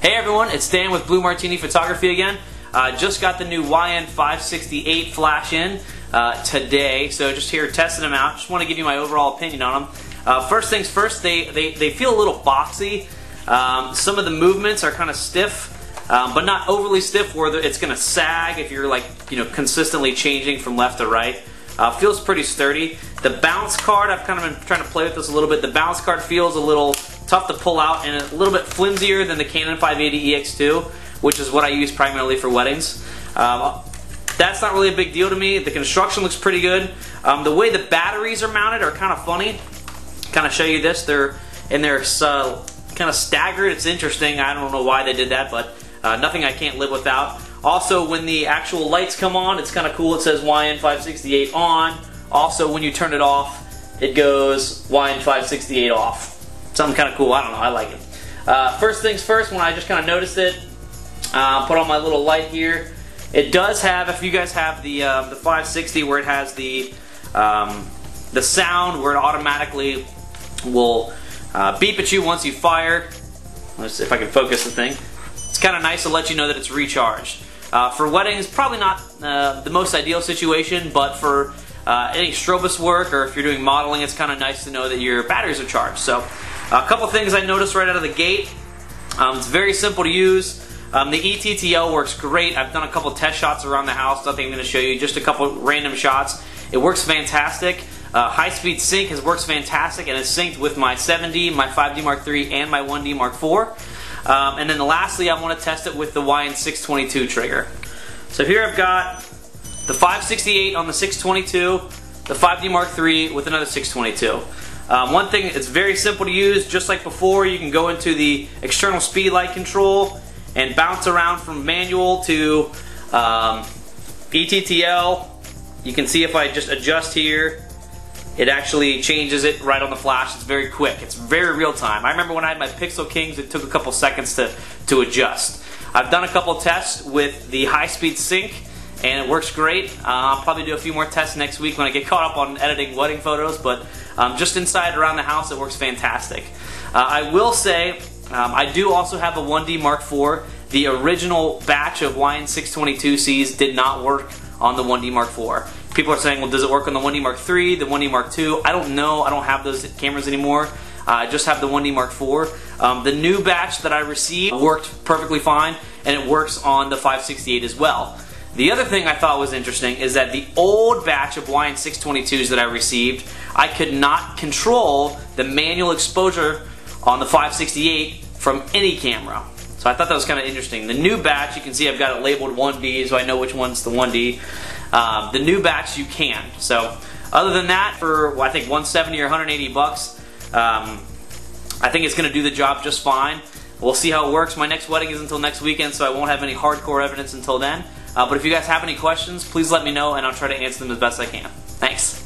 Hey everyone, it's Dan with Blue Martini Photography again. Just got the new YN568 flash in today, so just here testing them out. Just want to give you my overall opinion on them. First things first, they feel a little boxy. Some of the movements are kind of stiff, but not overly stiff where it's going to sag if you're consistently changing from left to right. Feels pretty sturdy. The bounce card, I've kind of been trying to play with this a little bit. The bounce card feels a little tough to pull out and a little bit flimsier than the Canon 580EX2, which is what I use primarily for weddings. That's not really a big deal to me. The construction looks pretty good. The way the batteries are mounted are kind of funny. Kind of show you this. They're kind of staggered. It's interesting. I don't know why they did that, but nothing I can't live without. Also, when the actual lights come on, it's kind of cool. It says YN568 on. Also, when you turn it off, it goes YN568 off. Something kind of cool. I don't know. I like it. First things first, when I just kind of noticed it, put on my little light here. It does have, if you guys have the 560 where it has the sound where it automatically will beep at you once you fire. Let's see if I can focus the thing. It's kind of nice to let you know that it's recharged. For weddings, probably not the most ideal situation, but for any strobist work or if you're doing modeling, it's kind of nice to know that your batteries are charged. So, a couple things I noticed right out of the gate. It's very simple to use. The ETTL works great. I've done a couple test shots around the house. Nothing I'm going to show you. Just a couple random shots. It works fantastic. High-speed sync works fantastic, and it's synced with my 7D, my 5D Mark III, and my 1D Mark IV. And then lastly, I want to test it with the YN622 trigger. So here I've got the 568 on the 622, the 5D Mark III with another 622. One thing, it's very simple to use. Just like before, you can go into the external speed light control and bounce around from manual to ETTL. You can see if I just adjust here, it actually changes it right on the flash. It's very quick. It's very real time. I remember when I had my Pixel Kings, it took a couple seconds to adjust. I've done a couple tests with the high-speed sync, and it works great. I'll probably do a few more tests next week when I get caught up on editing wedding photos, but just inside around the house, it works fantastic. I will say, I do also have a 1D Mark IV. The original batch of YN622Cs did not work on the 1D Mark IV. People are saying, well, does it work on the 1D Mark III, the 1D Mark II? I don't know. I don't have those cameras anymore. I just have the 1D Mark IV. The new batch that I received worked perfectly fine, and it works on the 568 as well. The other thing I thought was interesting is that the old batch of YN622s that I received, I could not control the manual exposure on the 568 from any camera. So I thought that was kind of interesting. The new batch, you can see I've got it labeled 1D, so I know which one's the 1D. The new batch you can. So other than that, for I think 170 or 180 bucks, I think it's going to do the job just fine. We'll see how it works. My next wedding is until next weekend, so I won't have any hardcore evidence until then. But if you guys have any questions, please let me know, and I'll try to answer them as best I can. Thanks.